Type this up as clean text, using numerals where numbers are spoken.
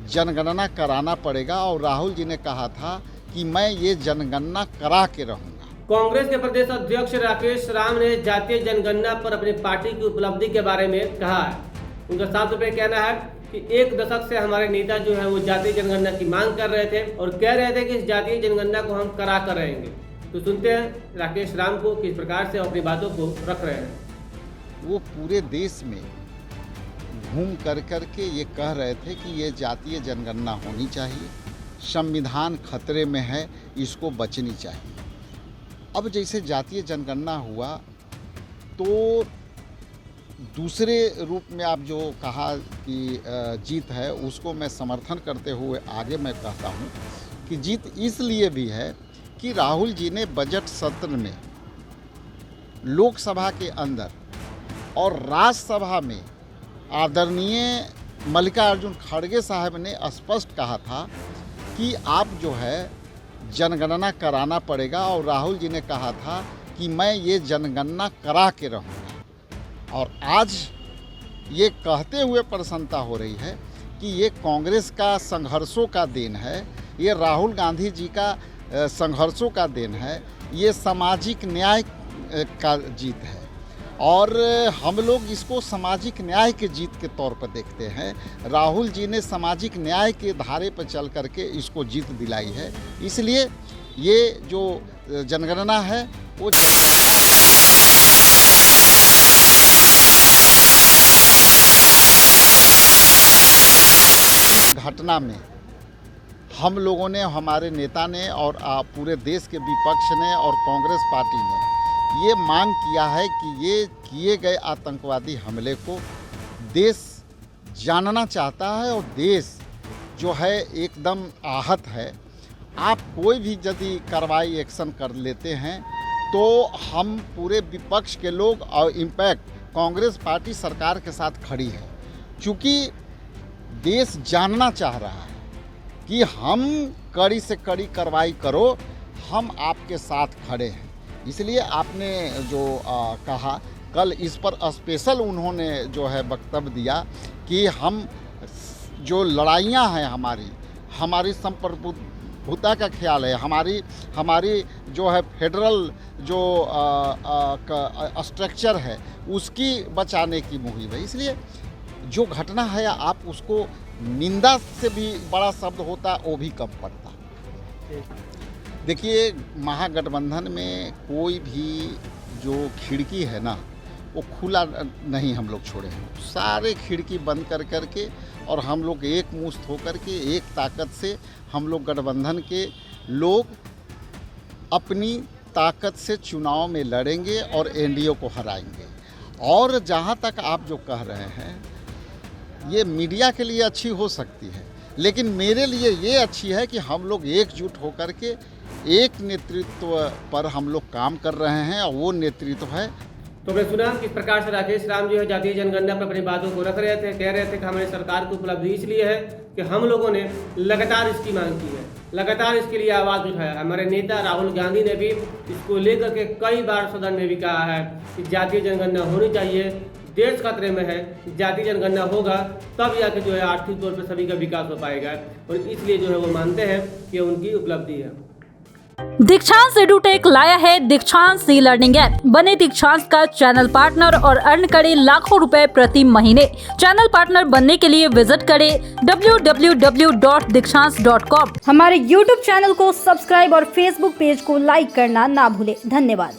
जनगणना कराना पड़ेगा और राहुल जी ने कहा था कि मैं ये जनगणना करा के रहूँगा। कांग्रेस के प्रदेश अध्यक्ष राकेश राम ने जातीय जनगणना पर अपनी पार्टी की उपलब्धि के बारे में कहा है। उनका साफ तौर पर कहना है कि एक दशक से हमारे नेता जो है वो जातीय जनगणना की मांग कर रहे थे और कह रहे थे कि इस जातीय जनगणना को हम करा कर रहेंगे। तो सुनते हैं राकेश राम को किस प्रकार से अपनी बातों को रख रहे हैं। वो पूरे देश में घूम कर के ये कह रहे थे कि ये जातीय जनगणना होनी चाहिए, संविधान खतरे में है, इसको बचनी चाहिए। अब जैसे जातीय जनगणना हुआ तो दूसरे रूप में आप जो कहा कि जीत है, उसको मैं समर्थन करते हुए आगे मैं कहता हूँ कि जीत इसलिए भी है कि राहुल जी ने बजट सत्र में लोकसभा के अंदर और राज्यसभा में आदरणीय मल्लिकार्जुन खड़गे साहब ने स्पष्ट कहा था कि आप जो है जनगणना कराना पड़ेगा और राहुल जी ने कहा था कि मैं ये जनगणना करा के रहूँगा। और आज ये कहते हुए प्रसन्नता हो रही है कि ये कांग्रेस का संघर्षों का देन है, ये राहुल गांधी जी का संघर्षों का देन है, ये सामाजिक न्याय का जीत है और हम लोग इसको सामाजिक न्याय के जीत के तौर पर देखते हैं। राहुल जी ने सामाजिक न्याय के धारे पर चल करके इसको जीत दिलाई है। इसलिए ये जो जनगणना है वो घटना में हम लोगों ने, हमारे नेता ने और पूरे देश के विपक्ष ने और कांग्रेस पार्टी ने ये मांग किया है कि ये किए गए आतंकवादी हमले को देश जानना चाहता है और देश जो है एकदम आहत है। आप कोई भी यदि कार्रवाई एक्शन कर लेते हैं तो हम पूरे विपक्ष के लोग और इम्पैक्ट कांग्रेस पार्टी सरकार के साथ खड़ी है, क्योंकि देश जानना चाह रहा है कि हम कड़ी से कड़ी कार्रवाई करो, हम आपके साथ खड़े हैं। इसलिए आपने जो कहा कल इस पर स्पेशल उन्होंने जो है वक्तव्य दिया कि हम जो लड़ाइयाँ हैं हमारी संप्रभुता का ख्याल है, हमारी जो है फेडरल जो स्ट्रक्चर है उसकी बचाने की मुहिम है। इसलिए जो घटना है आप उसको निंदा से भी बड़ा शब्द होता वो भी कम पड़ता। देखिए, महागठबंधन में कोई भी जो खिड़की है ना वो खुला नहीं हम लोग छोड़े हैं, सारे खिड़की बंद कर के और हम लोग एक मुश्त होकर के एक ताकत से हम लोग गठबंधन के लोग अपनी ताकत से चुनाव में लड़ेंगे और एनडीए को हराएंगे। और जहाँ तक आप जो कह रहे हैं ये मीडिया के लिए अच्छी हो सकती है, लेकिन मेरे लिए ये अच्छी है कि हम लोग एकजुट होकर के एक नेतृत्व पर हम लोग काम कर रहे हैं और वो नेतृत्व है। तो हमने सुना किस प्रकार से राकेश राम जो है जातीय जनगणना पर अपनी बातों को रख रहे थे, कह रहे थे कि हमारी सरकार की उपलब्धि इसलिए है कि हम लोगों ने लगातार इसकी मांग की है, लगातार इसके लिए आवाज़ उठाया। हमारे नेता राहुल गांधी ने भी इसको लेकर के कई बार सदन में भी कहा है कि जातीय जनगणना होनी चाहिए, देश खतरे में है, जातीय जनगणना होगा तब जाके जो है आर्थिक तौर पर सभी का विकास हो पाएगा और इसलिए जो है वो मानते हैं कि उनकी उपलब्धि है। दीक्षांत एडुटेक लाया है दीक्षांत ई लर्निंग ऐप। बने दीक्षांत का चैनल पार्टनर और अर्न करें लाखों रुपए प्रति महीने। चैनल पार्टनर बनने के लिए विजिट करें www.dikshans.com। हमारे YouTube चैनल को सब्सक्राइब और Facebook पेज को लाइक करना ना भूलें। धन्यवाद।